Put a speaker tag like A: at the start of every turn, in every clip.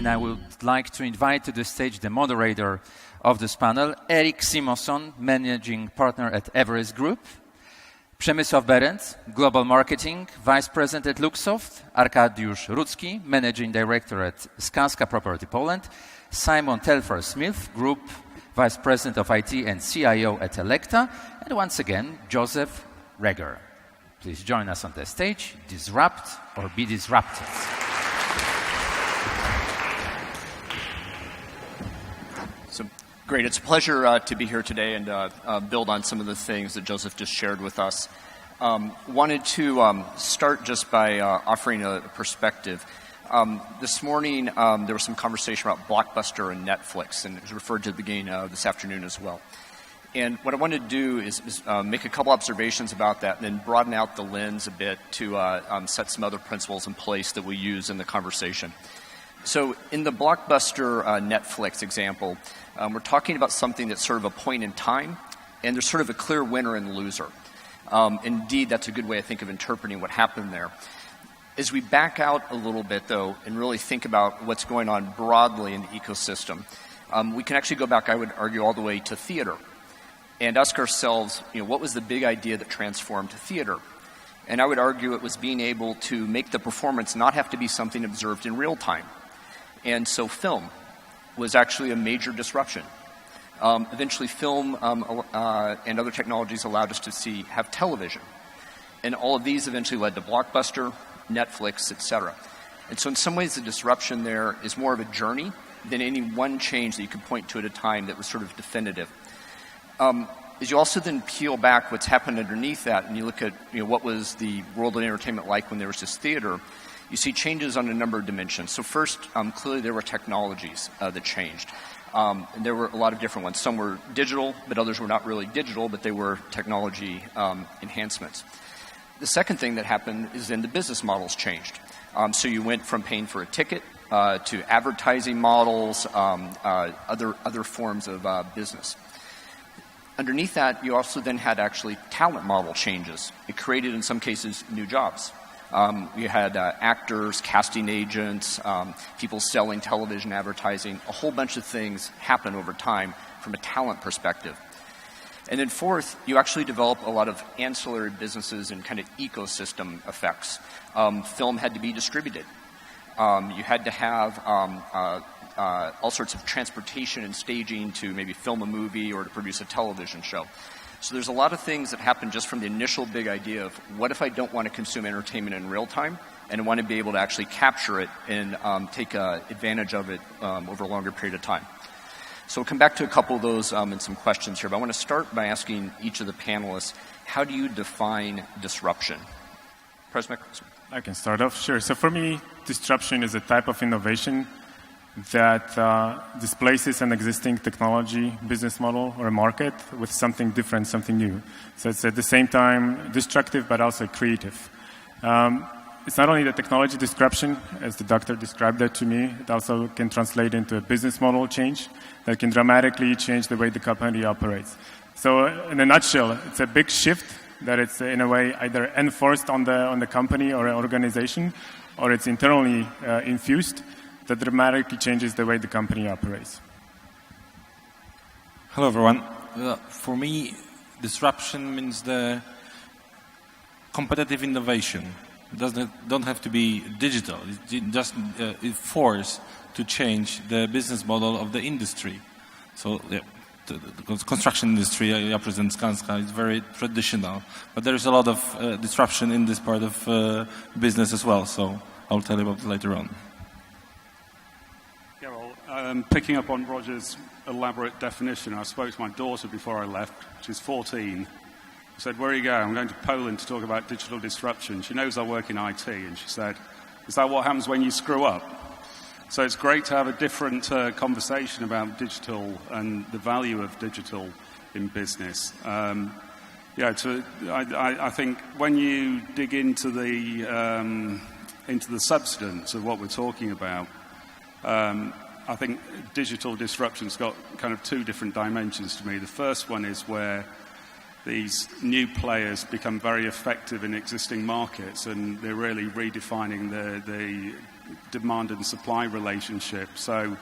A: and I would like to invite to the stage the moderator of this panel, Simonson, Managing Partner at Everest Group, Przemysław Berendt, Global Marketing, Vice President at Luxoft, Arkadiusz Rudzki, Managing Director at Skanska Property Poland, Simon Telfer-Smith, Group Vice President of IT and CIO at Elekta, and once again, Joseph Reger. Please join us on the stage, disrupt or be disrupted.
B: So great, it's a pleasure to be here today and build on some of the things that Joseph just shared with us. Wanted to start just by offering a perspective. This morning, there was some conversation about Blockbuster and Netflix, and it was referred to at the beginning of this afternoon as well. And what I wanted to do is make a couple observations about that and then broaden out the lens a bit to set some other principles in place that we use in the conversation. So in the Blockbuster Netflix example, we're talking about something that's sort of a point in time, and there's sort of a clear winner and loser. Indeed, that's a good way, I think, of interpreting what happened there. As we back out a little bit, though, and really think about what's going on broadly in the ecosystem, we can actually go back, I would argue, all the way to theater and ask ourselves, what was the big idea that transformed theater? And I would argue it was being able to make the performance not have to be something observed in real time. And so film was actually a major disruption. Eventually film and other technologies allowed us to have television. And all of these eventually led to Blockbuster, Netflix, etc. And so in some ways the disruption there is more of a journey than any one change that you could point to at a time that was sort of definitive. As you also then peel back what's happened underneath that and you look at what was the world of entertainment like when there was just theater, you see changes on a number of dimensions. So first, clearly there were technologies that changed. And there were a lot of different ones. Some were digital, but others were not really digital, but they were technology enhancements. The second thing that happened is then the business models changed. So you went from paying for a ticket to advertising models, other forms of business. Underneath that, you also then had actually talent model changes. It created, in some cases, new jobs. You had actors, casting agents, people selling television advertising. A whole bunch of things happen over time from a talent perspective. And then fourth, you actually develop a lot of ancillary businesses and kind of ecosystem effects. Film had to be distributed. You had to have all sorts of transportation and staging to maybe film a movie or to produce a television show. So there's a lot of things that happen just from the initial big idea of what if I don't want to consume entertainment in real time and I want to be able to actually capture it and take advantage of it over a longer period of time. So we'll come back to a couple of those and some questions here, but I want to start by asking each of the panelists, how do you define disruption? Przemysław?
C: I can start off, sure. So for me, disruption is a type of innovation that displaces an existing technology, business model, or a market with something different, something new. So it's at the same time destructive, but also creative. It's not only the technology disruption, as the doctor described that to me, it also can translate into a business model change that can dramatically change the way the company operates. So in a nutshell, it's a big shift that it's in a way either enforced on the company or an organization, or it's internally infused that dramatically changes the way the company operates.
D: Hello, everyone. For me, disruption means the competitive innovation. It don't have to be digital. It just force to change the business model of the industry. So the construction industry, I represent Skanska, is very traditional. But there is a lot of disruption in this part of business as well. So I'll tell you about it later on.
E: Yeah, well, picking up on Roger's elaborate definition, I spoke to my daughter before I left. She's 14. I said, where are you going? I'm going to Poland to talk about digital disruption. She knows I work in IT, and she said, is that what happens when you screw up? So it's great to have a different conversation about digital and the value of digital in business. I think when you dig into the substance of what we're talking about, I think digital disruption's got kind of two different dimensions to me. The first one is where these new players become very effective in existing markets, and they're really redefining demand and supply relationship. So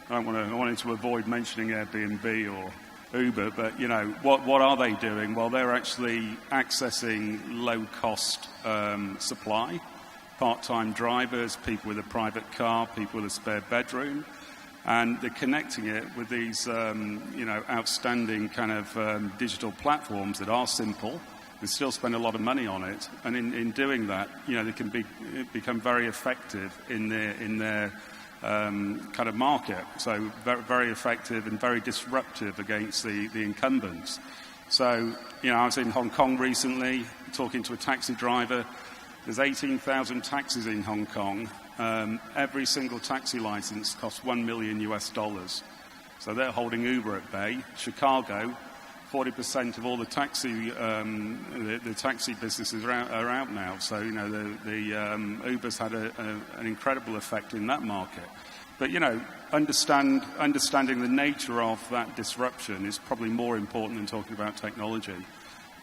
E: I wanted to avoid mentioning Airbnb or Uber, but what are they doing? Well, they're actually accessing low-cost supply, part-time drivers, people with a private car, people with a spare bedroom, and they're connecting it with these outstanding kind of digital platforms that are simple. They still spend a lot of money on it, and in doing that, they can become very effective in their kind of market. So very, very effective and very disruptive against the incumbents. So I was in Hong Kong recently talking to a taxi driver. There's 18,000 taxis in Hong Kong. Every single taxi license costs $1 million. So they're holding Uber at bay. Chicago, 40% of all the taxi businesses are out now. So the Uber's had an incredible effect in that market. But understanding the nature of that disruption is probably more important than talking about technology,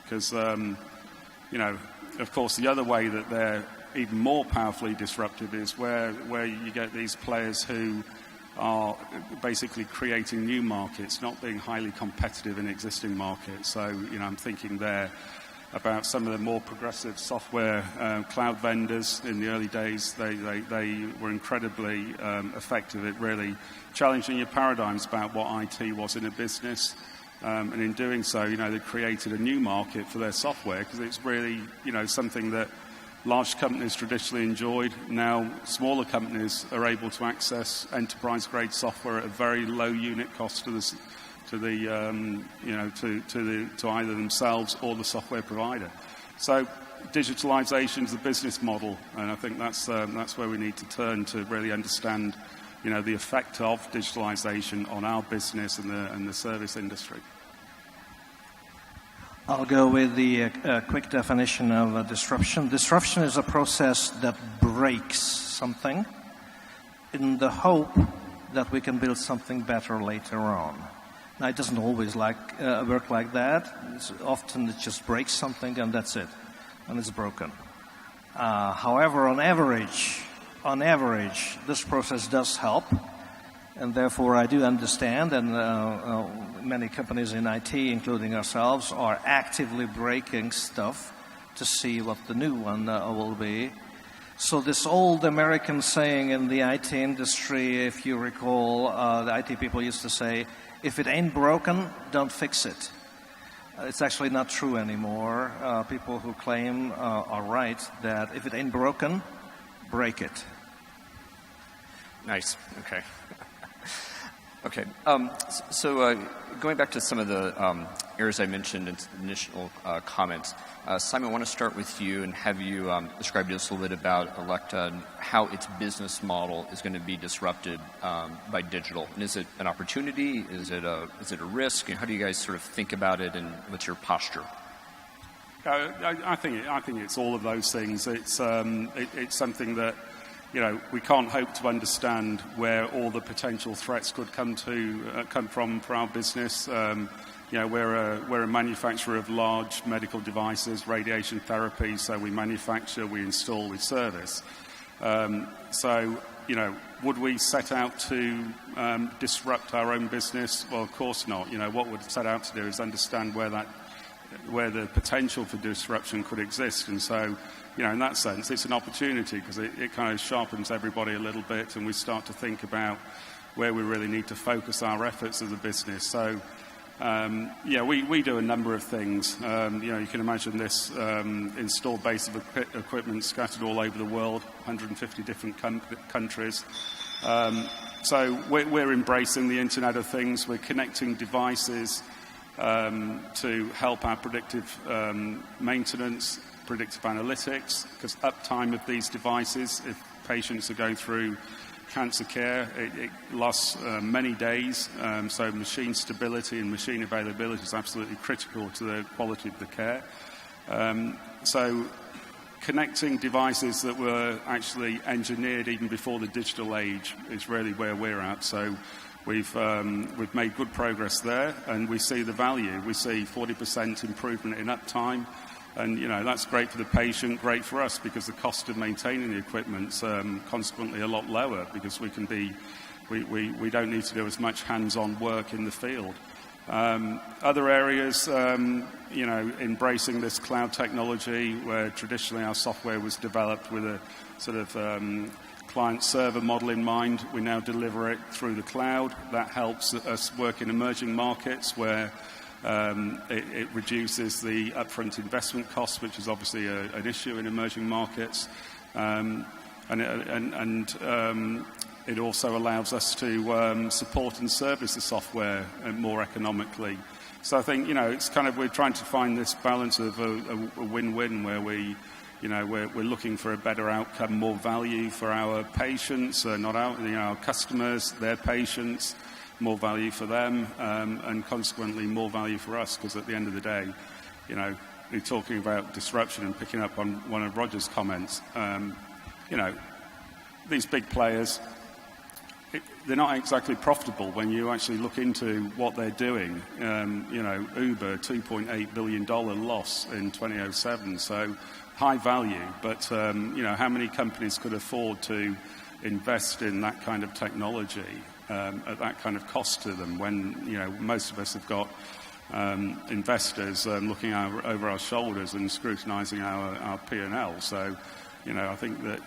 E: because of course the other way that they're even more powerfully disruptive is where you get these players who are basically creating new markets, not being highly competitive in existing markets. So, I'm thinking there about some of the more progressive software cloud vendors in the early days. They were incredibly effective at really challenging your paradigms about what IT was in a business. And in doing so, they created a new market for their software, because it's really, something that large companies traditionally enjoyed. Now, smaller companies are able to access enterprise-grade software at a very low unit cost to either themselves or the software provider. So, digitalization is the business model, and I think that's where we need to turn to really understand, the effect of digitalization on our business and the service industry.
F: I'll go with the quick definition of disruption. Disruption is a process that breaks something in the hope that we can build something better later on. Now, it doesn't always work like that. Often it just breaks something and that's it, and it's broken. However, on average, this process does help. And therefore, I do understand, and many companies in IT, including ourselves, are actively breaking stuff to see what the new one will be. So this old American saying in the IT industry, if you recall, the IT people used to say, if it ain't broken, don't fix it. It's actually not true anymore. People who claim are right that if it ain't broken, break it.
B: Nice. Okay. Okay. So going back to some of the areas I mentioned in the initial comments, Simon, I want to start with you and have you describe to us a little bit about Elekta and how its business model is going to be disrupted by digital. And is it an opportunity? Is it a risk? And how do you guys sort of think about it, and what's your posture?
E: I think it's all of those things. It's something that we can't hope to understand where all the potential threats could come from for our business. We're a manufacturer of large medical devices, radiation therapy. So we manufacture, we install, we service. Would we set out to disrupt our own business? Well, of course not. What we'd set out to do is understand where the potential for disruption could exist, and so. In that sense, it's an opportunity, because it kind of sharpens everybody a little bit, and we start to think about where we really need to focus our efforts as a business. So, we do a number of things. You can imagine this installed base of equipment scattered all over the world, 150 different countries. So we're embracing the Internet of Things. We're connecting devices to help our predictive maintenance, predictive analytics, because uptime of these devices, if patients are going through cancer care, it lasts many days. So machine stability and machine availability is absolutely critical to the quality of the care. So connecting devices that were actually engineered even before the digital age is really where we're at. So we've made good progress there, and we see the value. We see 40% improvement in uptime. And, that's great for the patient, great for us, because the cost of maintaining the equipment's consequently a lot lower, because we don't need to do as much hands-on work in the field. Other areas, embracing this cloud technology, where traditionally our software was developed with a sort of client-server model in mind. We now deliver it through the cloud. That helps us work in emerging markets where it reduces the upfront investment costs, which is obviously an issue in emerging markets. It also allows us to support and service the software more economically. So I think, it's kind of, we're trying to find this balance of a win-win where we're looking for a better outcome, more value for our patients, our customers, their patients, more value for them, and consequently more value for us, because at the end of the day, you're talking about disruption and picking up on one of Roger's comments. These big players, they're not exactly profitable when you actually look into what they're doing. Uber, $2.8 billion loss in 2007, so high value. But, how many companies could afford to invest in that kind of technology at that kind of cost to them when, most of us have got investors looking over our shoulders and scrutinizing our P&L. So, I think that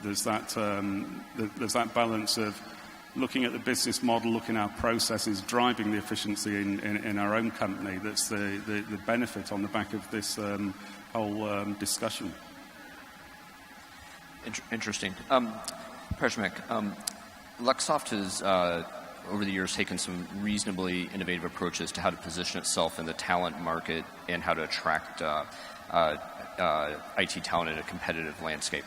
E: there's that balance of looking at the business model, looking at our processes, driving the efficiency in our own company. That's the benefit on the back of this whole discussion.
B: Interesting. Przemysław, Luxoft has, over the years, taken some reasonably innovative approaches to how to position itself in the talent market and how to attract IT talent in a competitive landscape.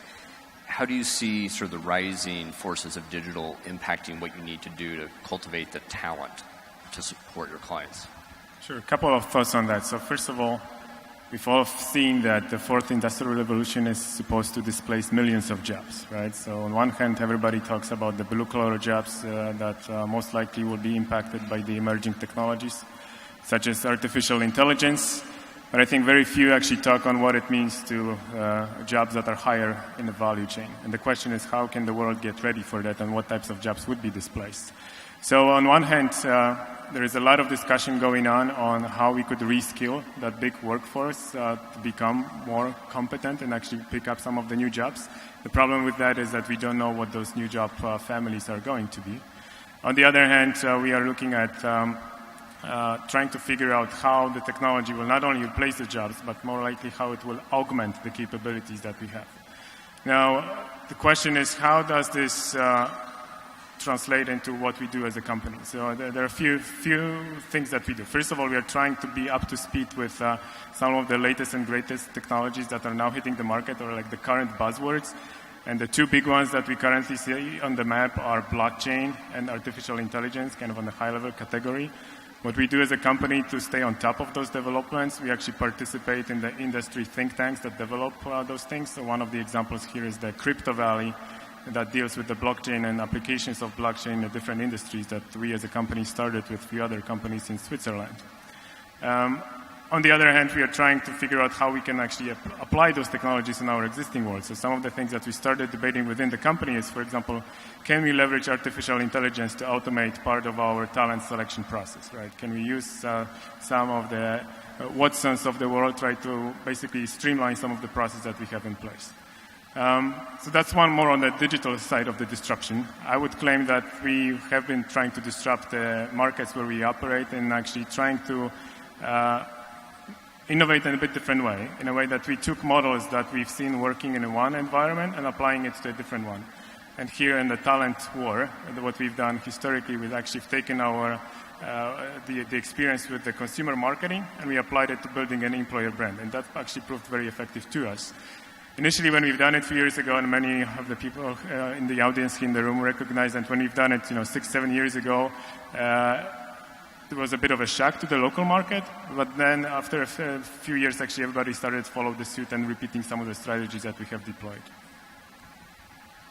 B: How do you see sort of the rising forces of digital impacting what you need to do to cultivate the talent to support your clients?
C: Sure, a couple of thoughts on that. So first of all, we've all seen that the fourth industrial revolution is supposed to displace millions of jobs, right? So on one hand, everybody talks about the blue-collar jobs that most likely will be impacted by the emerging technologies, such as artificial intelligence. But I think very few actually talk on what it means to jobs that are higher in the value chain. And the question is, how can the world get ready for that, and what types of jobs would be displaced? So on one hand, there is a lot of discussion going on how we could reskill that big workforce to become more competent and actually pick up some of the new jobs. The problem with that is that we don't know what those new job families are going to be. On the other hand, we are looking at trying to figure out how the technology will not only replace the jobs, but more likely how it will augment the capabilities that we have. Now, the question is, how does this translate into what we do as a company? So there are a few things that we do. First of all, we are trying to be up to speed with some of the latest and greatest technologies that are now hitting the market, or like the current buzzwords. And the two big ones that we currently see on the map are blockchain and artificial intelligence, kind of on the high-level category. What we do as a company to stay on top of those developments, we actually participate in the industry think tanks that develop those things. So one of the examples here is the Crypto Valley that deals with the blockchain and applications of blockchain in different industries that we as a company started with 3 other companies in Switzerland. On the other hand, we are trying to figure out how we can actually apply those technologies in our existing world. So some of the things that we started debating within the company is, for example, can we leverage artificial intelligence to automate part of our talent selection process, right? Can we use some of the Watsons of the world, try to basically streamline some of the process that we have in place? So that's one more on the digital side of the disruption. I would claim that we have been trying to disrupt the markets where we operate and actually trying to innovate in a bit different way, in a way that we took models that we've seen working in one environment and applying it to a different one. And here in the talent war, what we've done historically, we've actually taken our the experience with the consumer marketing, and we applied it to building an employer brand, and that actually proved very effective to us. Initially, when we've done it a few years ago, and many of the people in the audience here in the room recognize that when we've done it, 6-7 years ago, it was a bit of a shock to the local market, but then after a few years, actually everybody started to follow the suit and repeating some of the strategies that we have deployed.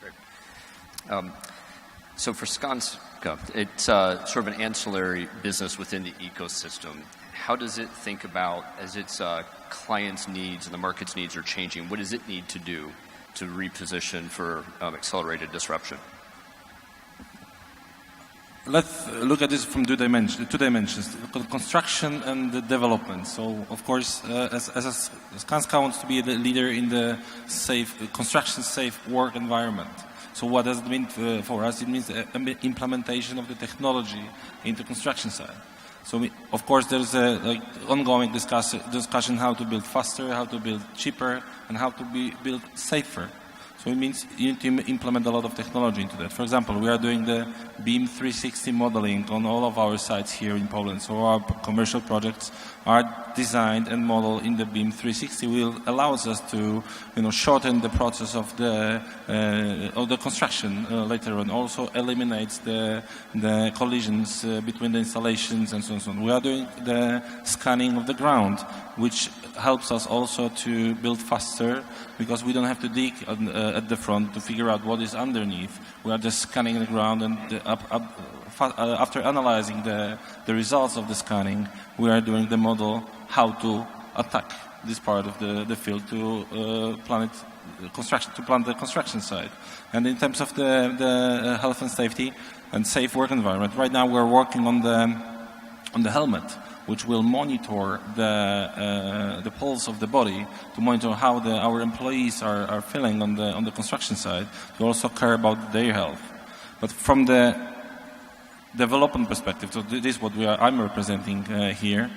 B: Great. So for Skanska, it's sort of an ancillary business within the ecosystem. how does it think about, as its clients' needs and the market's needs are changing, what does it need to do to reposition for accelerated disruption?
D: Let's look at this from two dimensions, construction and the development. So, of course, as Skanska wants to be the leader in the construction-safe work environment. So what does it mean for us? It means the implementation of the technology into construction side. So, of course, there's a ongoing discussion how to build faster, how to build cheaper, and how to build safer. So it means you need to implement a lot of technology into that. For example, we are doing the BIM 360 modeling on all of our sites here in Poland. So our commercial projects are designed and modeled in the BIM 360, will allows us to, shorten the process of the construction later on. Also eliminates the collisions between the installations and so on. So on. We are doing the scanning of the ground, which helps us also to build faster because we don't have to dig at the front to figure out what is underneath. We are just scanning the ground, and after analyzing the results of the scanning, we are doing the model how to attack this part of the field to plan the construction site. And in terms of the health and safety and safe work environment, right now we're working on the helmet, which will monitor the pulse of the body to monitor how our employees are feeling on the construction side. We also care about their health. But from the development perspective, so this is what I'm representing here.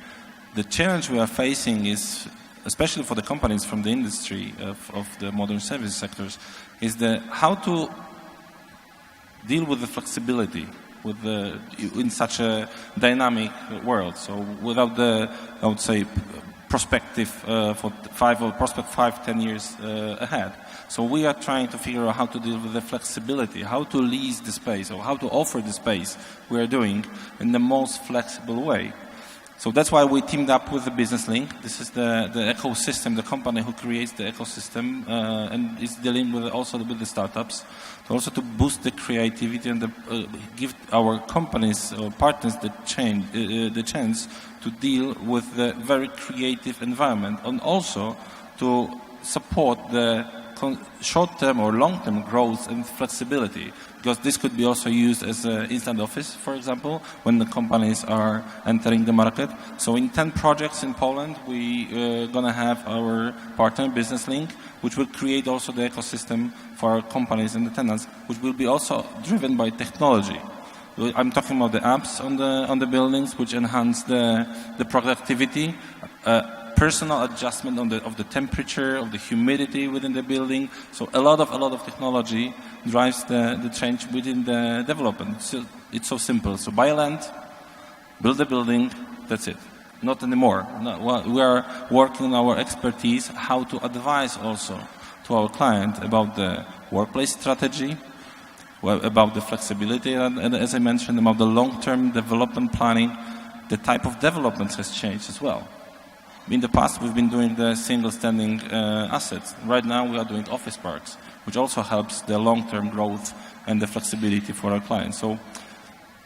D: The challenge we are facing is, especially for the companies from the industry of the modern service sectors, is how to deal with the flexibility in such a dynamic world. So without I would say, perspective for 5-10 years ahead. So we are trying to figure out how to deal with the flexibility, how to lease the space, or how to offer the space we are doing in the most flexible way. So that's why we teamed up with the Business Link. This is the ecosystem, the company who creates the ecosystem and is dealing also with the startups. Also to boost the creativity and give our companies or partners the chance to deal with the very creative environment, and also to support the short-term or long-term growth and flexibility, because this could be also used as an instant office, for example, when the companies are entering the market. So in 10 projects in Poland, we're going to have our partner, Business Link, which will create also the ecosystem for our companies and the tenants, which will be also driven by technology. I'm talking about the apps on the buildings, which enhance the productivity, personal adjustment of the temperature, of the humidity within the building. So a lot of technology drives the change within the development. So it's so simple. So buy land, build a building, that's it. Not anymore. No, we are working on our expertise, how to advise also to our client about the workplace strategy, about the flexibility, and as I mentioned, about the long-term development planning. The type of development has changed as well. In the past, we've been doing the single-standing assets. Right now, we are doing office parks, which also helps the long-term growth and the flexibility for our clients. So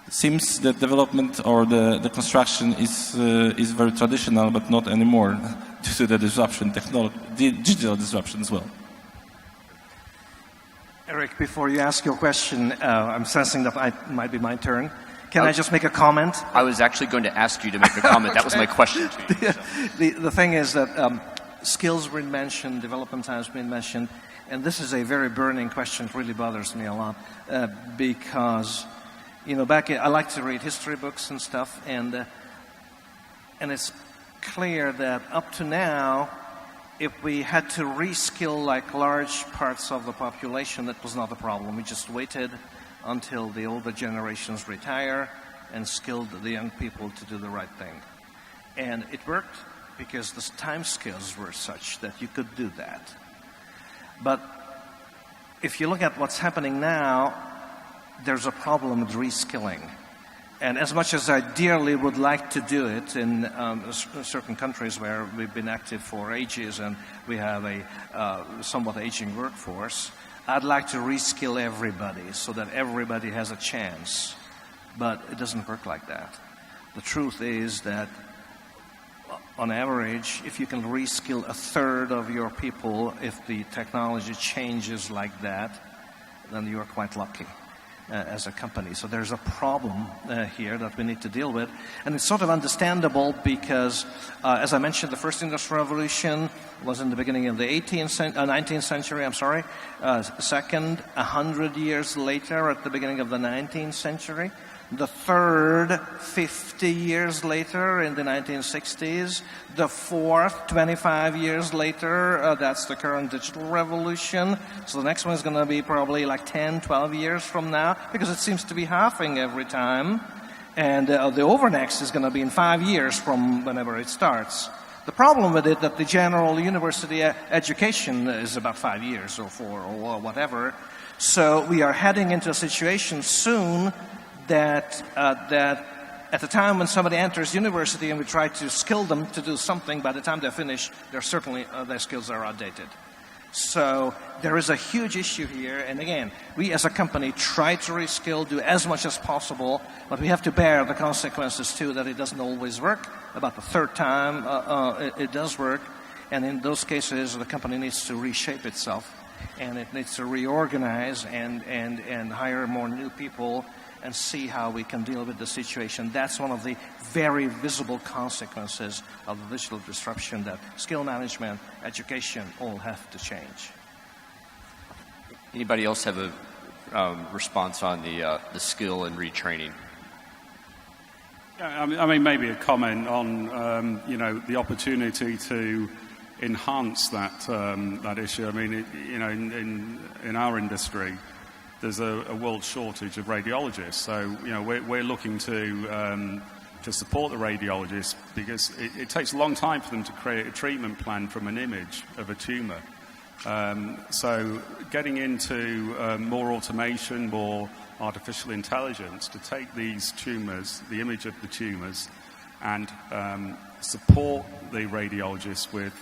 D: it seems that development or the construction is very traditional, but not anymore due to the disruption, digital disruption as well.
F: Eric, before you ask your question, I'm sensing that it might be my turn. Can I just make a comment?
B: I was actually going to ask you to make a comment. That was my question to you.
F: The thing is that skills have been mentioned, development has been mentioned, and this is a very burning question. It really bothers me a lot because, I like to read history books and stuff, and it's clear that up to now, if we had to reskill like large parts of the population, that was not a problem. We just waited until the older generations retire and skilled the young people to do the right thing. And it worked because the time scales were such that you could do that. But if you look at what's happening now, there's a problem with reskilling. And as much as I dearly would like to do it in certain countries where we've been active for ages and we have a somewhat aging workforce, I'd like to reskill everybody so that everybody has a chance. But it doesn't work like that. The truth is that on average, if you can reskill a third of your people, if the technology changes like that, then you are quite lucky as a company. So there's a problem here that we need to deal with. And it's sort of understandable because, as I mentioned, the first industrial revolution was in the beginning of the 19th century, second, 100 years later at the beginning of the 19th century. The third, 50 years later in the 1960s. The fourth, 25 years later, that's the current digital revolution. So the next one is going to be probably like 10, 12 years from now, because it seems to be halving every time. And the overnext is going to be in 5 years from whenever it starts. The problem with it that the general university education is about 5 years or 4 or whatever. So we are heading into a situation soon that at the time when somebody enters university and we try to skill them to do something, by the time they finish, their skills are outdated. So there is a huge issue here, and again, we as a company try to reskill, do as much as possible, but we have to bear the consequences too, that it doesn't always work. About the third time it does work, and in those cases the company needs to reshape itself, and it needs to reorganize and hire more new people and see how we can deal with the situation. That's one of the very visible consequences of the digital disruption, that skill management, education all have to change.
B: Anybody else have a response on the skill and retraining?
E: Yeah, I mean, maybe a comment on the opportunity to enhance that issue. I mean, in our industry, there's a world shortage of radiologists, so we're looking to support the radiologists, because it takes a long time for them to create a treatment plan from an image of a tumor. So getting into more automation, more artificial intelligence to take these tumors, the image of the tumors, and support the radiologists with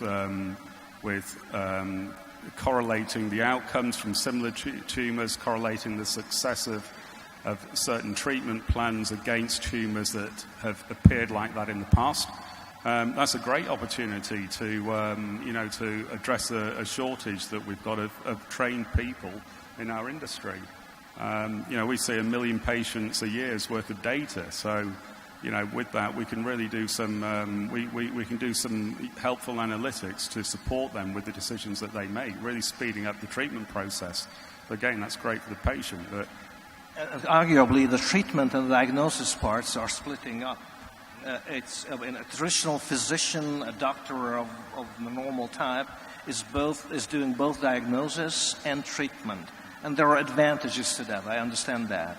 E: correlating the outcomes from similar tumors, correlating the success of certain treatment plans against tumors that have appeared like that in the past. That's a great opportunity to address a shortage that we've got of trained people in our industry. We see 1 million patients a year's worth of data, so with that, we can really do some we can do some helpful analytics to support them with the decisions that they make, really speeding up the treatment process. Again, that's great for the patient. But
F: arguably, the treatment and the diagnosis parts are splitting up. It's a traditional physician, a doctor of the normal type, is doing both diagnosis and treatment, and there are advantages to that. I understand that.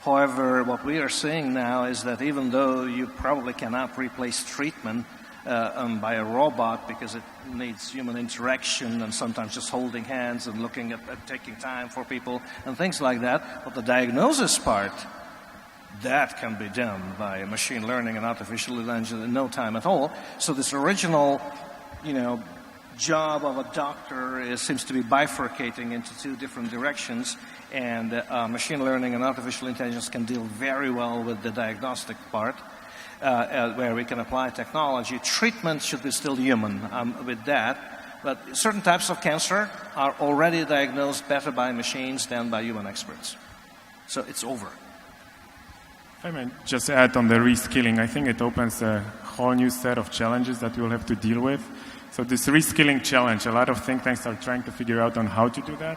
F: However, what we are seeing now is that even though you probably cannot replace treatment by a robot, because it needs human interaction and sometimes just holding hands and looking at taking time for people and things like that, but the diagnosis part, that can be done by machine learning and artificial intelligence in no time at all. So this original, job of a doctor seems to be bifurcating into two different directions, and machine learning and artificial intelligence can deal very well with the diagnostic part, where we can apply technology. Treatment should be still human with that, but certain types of cancer are already diagnosed better by machines than by human experts. So it's over.
C: If I may just add on the reskilling, I think it opens a whole new set of challenges that we'll have to deal with. So this reskilling challenge, a lot of think tanks are trying to figure out on how to do that.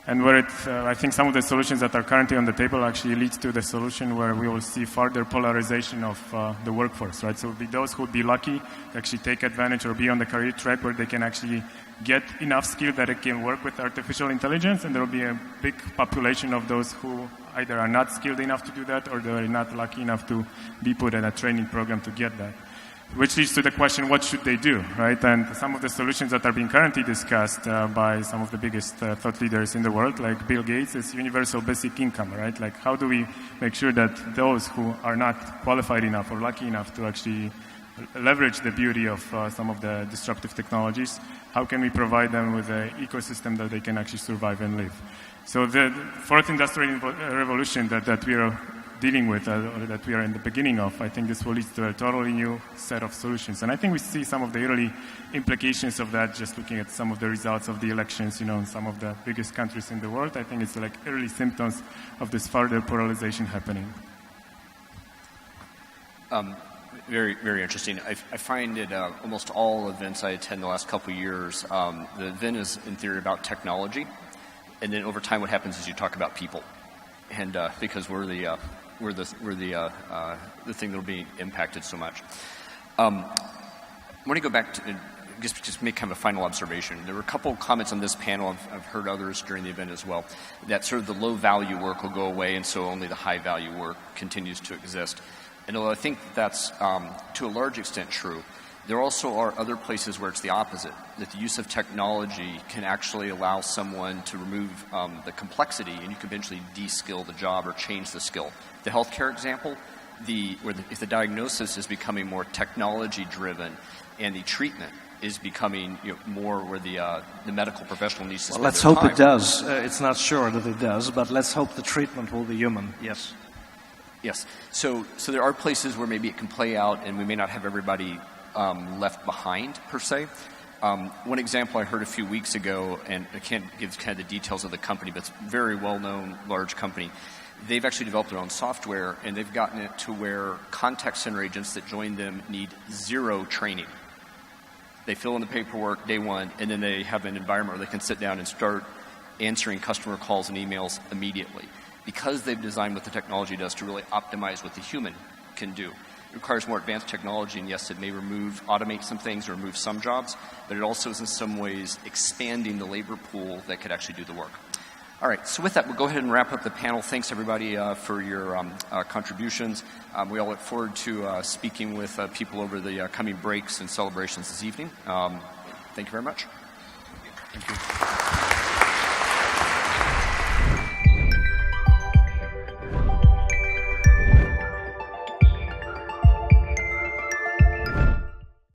C: And where I think some of the solutions that are currently on the table actually leads to the solution where we will see further polarization of the workforce, right? So it'll be those who would be lucky to actually take advantage or be on the career track where they can actually get enough skill that it can work with artificial intelligence, and there will be a big population of those who either are not skilled enough to do that or they are not lucky enough to be put in a training program to get that. Which leads to the question, what should they do, right? And some of the solutions that are being currently discussed by some of the biggest thought leaders in the world, like Bill Gates, is universal basic income, right? Like, how do we make sure that those who are not qualified enough or lucky enough to actually leverage the beauty of some of the disruptive technologies, how can we provide them with an ecosystem that they can actually survive and live? So the fourth industrial revolution that we are dealing with, or that we are in the beginning of, I think this will lead to a totally new set of solutions. And I think we see some of the early implications of that just looking at some of the results of the elections, in some of the biggest countries in the world. I think it's like early symptoms of this further polarization happening.
B: Very, very interesting. I find it almost all events I attend the last couple of years, the event is in theory about technology, and then over time what happens is you talk about people, and because we're the thing that'll be impacted so much. I want to go back to just make kind of a final observation. There were a couple of comments on this panel, I've heard others during the event as well, that sort of the low value work will go away and so only the high value work continues to exist. And although I think that's to a large extent true, there also are other places where it's the opposite, that the use of technology can actually allow someone to remove the complexity and you can eventually de-skill the job or change the skill. The healthcare example, if the diagnosis is becoming more technology driven and the treatment is becoming more where the medical professional needs to spend
F: let's
B: their
F: hope
B: time.
F: it does. It's not sure that it does, but let's hope the treatment will be human, yes.
B: Yes. So there are places where maybe it can play out and we may not have everybody left behind, per se. One example I heard a few weeks ago, and I can't give kind of the details of the company, but it's a very well-known, large company. They've actually developed their own software, and they've gotten it to where contact center agents that join them need zero training. They fill in the paperwork day one, and then they have an environment where they can sit down and start answering customer calls and emails immediately. Because they've designed what the technology does to really optimize what the human can do. It requires more advanced technology, and yes, it may automate some things or remove some jobs, but it also is in some ways expanding the labor pool that could actually do the work. All right, so with that, we'll go ahead and wrap up the panel. Thanks, everybody, for your contributions. We all look forward to speaking with people over the coming breaks and celebrations this evening. Thank you very much.
C: Thank you.